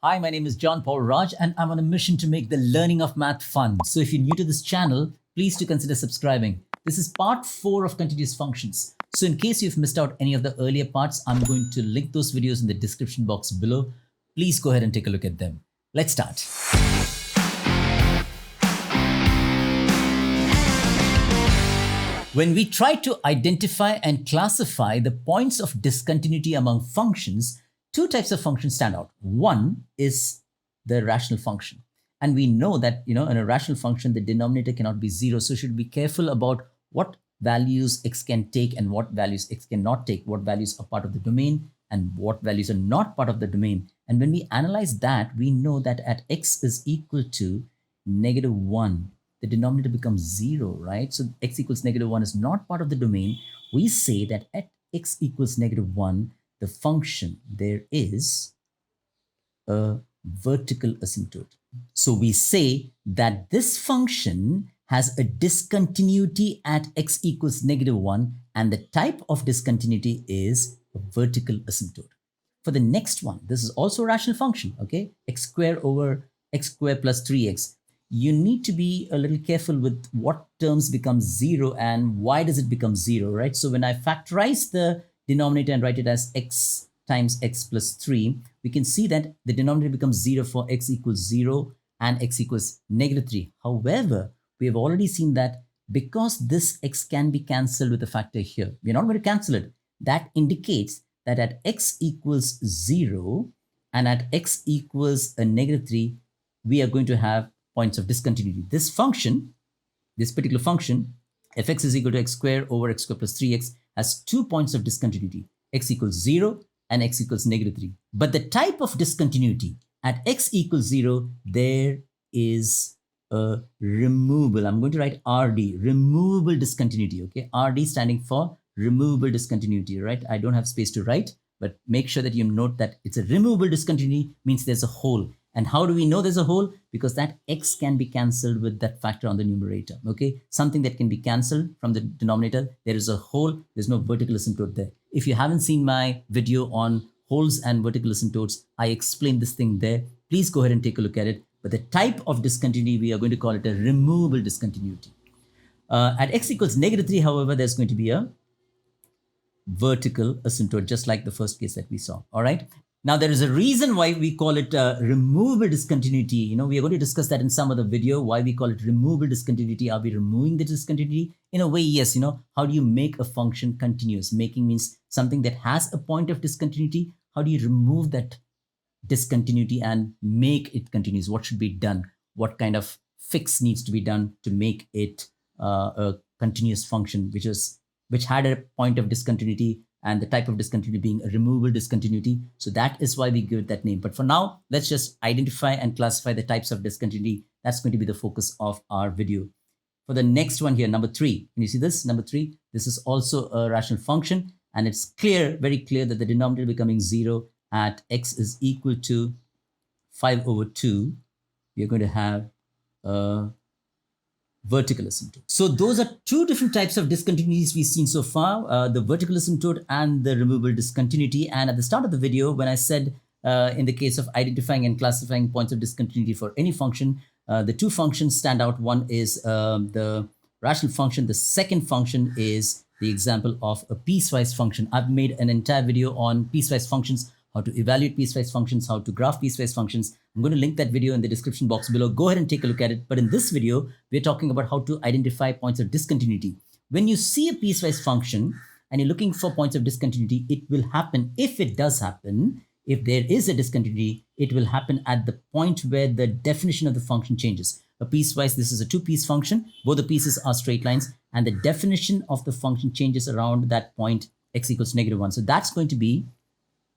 Hi, my name is John Paul Raj, and I'm on a mission to make the learning of math fun. So if you're new to this channel, please do consider subscribing. This is part 4 of continuous functions. So in case you've missed out any of the earlier parts, I'm going to link those videos in the description box below. Please go ahead and take a look at them. Let's start. When we try to identify and classify the points of discontinuity among functions, two types of functions stand out. One is the rational function. And we know that, in a rational function, the denominator cannot be 0. So you should be careful about what values x can take and what values x cannot take, what values are part of the domain and what values are not part of the domain. And when we analyze that, we know that at x is equal to -1, the denominator becomes 0, right? So x equals -1 is not part of the domain. We say that at x equals -1, the function there is a vertical asymptote. So we say that this function has a discontinuity at x equals -1, and the type of discontinuity is a vertical asymptote. For the next one, this is also a rational function, okay? X squared over x squared plus 3x. You need to be a little careful with what terms become 0 and why does it become 0, right? So when I factorize the denominator and write it as x times x plus 3, we can see that the denominator becomes 0 for x equals 0 and x equals -3. However, we have already seen that because this x can be cancelled with a factor here, we're not going to cancel it. That indicates that at x equals 0 and at x equals a -3, we are going to have points of discontinuity. This function, this particular function, fx is equal to x squared over x squared plus 3x, has 2 points of discontinuity, x equals 0 and x equals -3. But the type of discontinuity at x equals 0, there is a removable. I'm going to write RD, removable discontinuity, okay? RD standing for removable discontinuity, right? I don't have space to write, but make sure that you note that it's a removable discontinuity, means there's a hole. And how do we know there's a hole? Because that x can be cancelled with that factor on the numerator, okay? Something that can be cancelled from the denominator, there is a hole, there's no vertical asymptote there. If you haven't seen my video on holes and vertical asymptotes, I explained this thing there. Please go ahead and take a look at it. But the type of discontinuity, we are going to call it a removable discontinuity. At x equals -3, however, there's going to be a vertical asymptote, just like the first case that we saw, all right? Now, there is a reason why we call it removable discontinuity. We are going to discuss that in some other video, why we call it removable discontinuity. Are we removing the discontinuity? In a way, yes. How do you make a function continuous? Making means something that has a point of discontinuity. How do you remove that discontinuity and make it continuous? What should be done? What kind of fix needs to be done to make it a continuous function, which had a point of discontinuity, and the type of discontinuity being a removable discontinuity. So that is why we give it that name. But for now, let's just identify and classify the types of discontinuity. That's going to be the focus of our video. For the next one here, number 3, can you see this? Number 3, this is also a rational function, and it's clear, very clear, that the denominator becoming 0 at x is equal to 5/2. We are going to have a vertical asymptote. So those are two different types of discontinuities we've seen so far, the vertical asymptote and the removable discontinuity. And at the start of the video, when I said in the case of identifying and classifying points of discontinuity for any function, the two functions stand out. One is the rational function. The second function is the example of a piecewise function. I've made an entire video on piecewise functions, how to evaluate piecewise functions, how to graph piecewise functions. I'm going to link that video in the description box below. Go ahead and take a look at it. But in this video, we're talking about how to identify points of discontinuity. When you see a piecewise function and you're looking for points of discontinuity, it will happen, if it does happen, if there is a discontinuity, it will happen at the point where the definition of the function changes. A piecewise, this is a two-piece function. Both the pieces are straight lines, and the definition of the function changes around that point, x equals -1. So that's going to be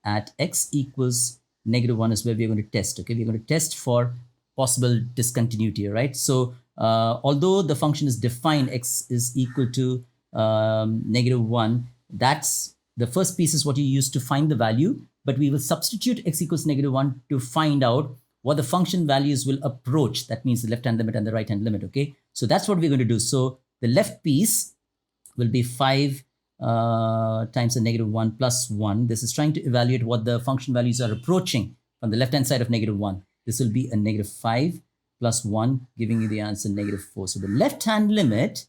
at x equals -1 is where we're going to test, okay? We're going to test for possible discontinuity, right? So although the function is defined, x is equal to -1, that's the first piece is what you use to find the value, but we will substitute x equals -1 to find out what the function values will approach. That means the left-hand limit and the right-hand limit, okay? So that's what we're going to do. So the left piece will be 5 times the -1 plus 1. This is trying to evaluate what the function values are approaching from the left-hand side of -1. This will be a -5 plus 1, giving you the answer -4. So the left-hand limit,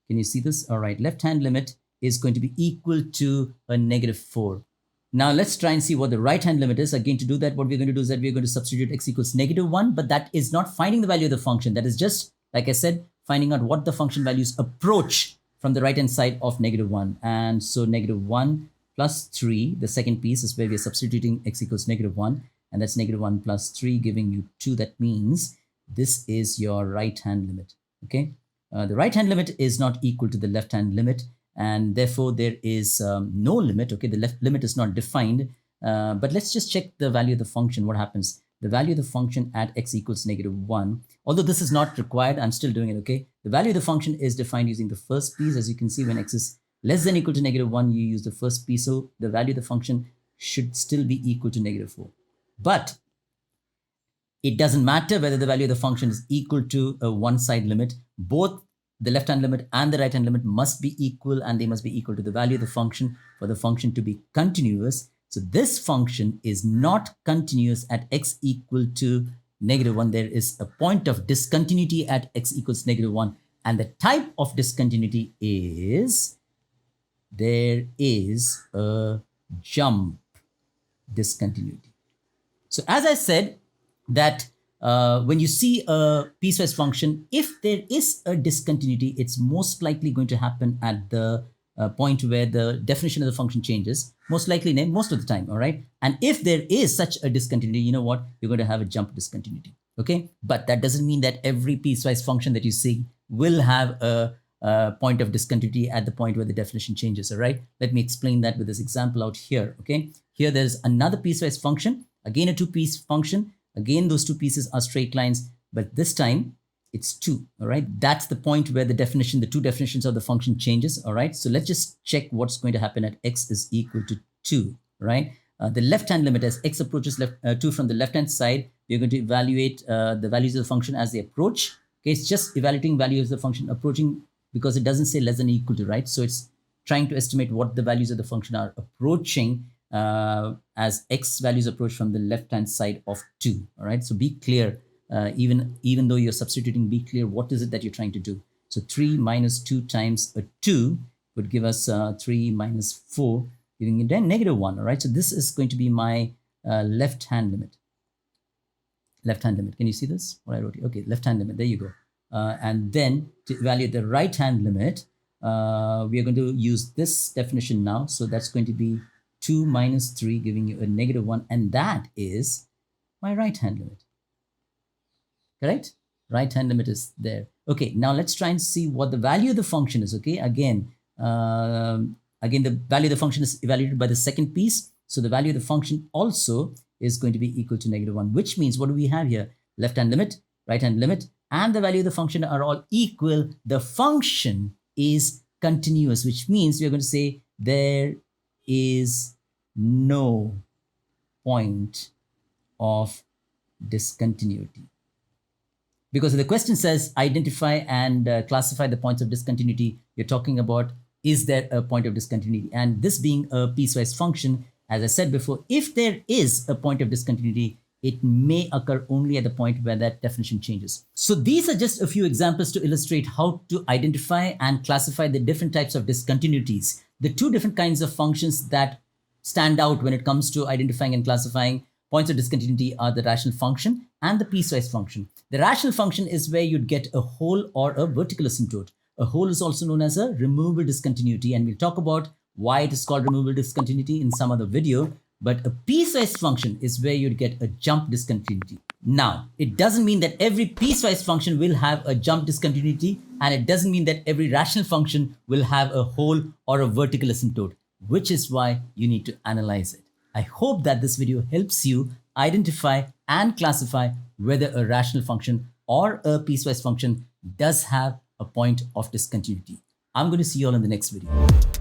can you see this? All right, left-hand limit is going to be equal to a -4. Now let's try and see what the right-hand limit is. Again, to do that, what we're going to do is that we're going to substitute x equals -1, but that is not finding the value of the function. That is just, like I said, finding out what the function values approach from the right-hand side of -1. And so -1 plus 3, the second piece is where we're substituting x equals -1, and that's -1 plus 3 giving you 2. That means this is your right-hand limit, okay? The right-hand limit is not equal to the left-hand limit, and therefore there is no limit, okay? The left limit is not defined, but let's just check the value of the function. What happens? The value of the function at x equals -1, although this is not required, I'm still doing it, okay? The value of the function is defined using the first piece. As you can see, when x is less than or equal to -1, you use the first piece, so the value of the function should still be equal to -4. But it doesn't matter whether the value of the function is equal to a one-side limit. Both the left-hand limit and the right-hand limit must be equal, and they must be equal to the value of the function for the function to be continuous. So this function is not continuous at x equal to -1. There is a point of discontinuity at x equals -1. And the type of discontinuity is there is a jump discontinuity. So as I said, that when you see a piecewise function, if there is a discontinuity, it's most likely going to happen at the point where the definition of the function changes, most likely most of the time, all right? And if there is such a discontinuity, you know what? You're going to have a jump discontinuity, okay? But that doesn't mean that every piecewise function that you see will have a point of discontinuity at the point where the definition changes, all right? Let me explain that with this example out here, okay? Here there's another piecewise function, again a two-piece function. Again, those two pieces are straight lines, but this time it's 2, all right? That's the point where the definition, the two definitions of the function changes, all right? So let's just check what's going to happen at x is equal to 2, right? The left-hand limit, as x approaches 2 from the left-hand side, we're going to evaluate the values of the function as they approach. Okay, it's just evaluating values of the function approaching because it doesn't say less than or equal to, right? So it's trying to estimate what the values of the function are approaching as x values approach from the left-hand side of 2, all right? So be clear, even though you're substituting, be clear what is it that you're trying to do. So 3 minus 2 times a 2 would give us 3 minus 4, giving you then -1, all right? So this is going to be my left-hand limit. Left-hand limit, can you see this? What I wrote here? Okay, left-hand limit, there you go. And then to evaluate the right-hand limit, we are going to use this definition now. So that's going to be 2 minus 3, giving you a -1, and that is my right-hand limit. Correct? Right-hand limit is there. Okay, now let's try and see what the value of the function is, okay? Again, the value of the function is evaluated by the second piece. So the value of the function also is going to be equal to -1, which means what do we have here? Left-hand limit, right-hand limit, and the value of the function are all equal. The function is continuous, which means we're going to say there is no point of discontinuity. Because the question says identify and classify the points of discontinuity, you're talking about is there a point of discontinuity? And this being a piecewise function, as I said before, if there is a point of discontinuity, it may occur only at the point where that definition changes. So these are just a few examples to illustrate how to identify and classify the different types of discontinuities. The two different kinds of functions that stand out when it comes to identifying and classifying points of discontinuity are the rational function and the piecewise function. The rational function is where you'd get a whole or a vertical asymptote. A whole is also known as a removable discontinuity, and we'll talk about why it is called removable discontinuity in some other video. But a piecewise function is where you'd get a jump discontinuity. Now, it doesn't mean that every piecewise function will have a jump discontinuity, and it doesn't mean that every rational function will have a whole or a vertical asymptote, which is why you need to analyze it. I hope that this video helps you identify and classify whether a rational function or a piecewise function does have a point of discontinuity. I'm going to see you all in the next video.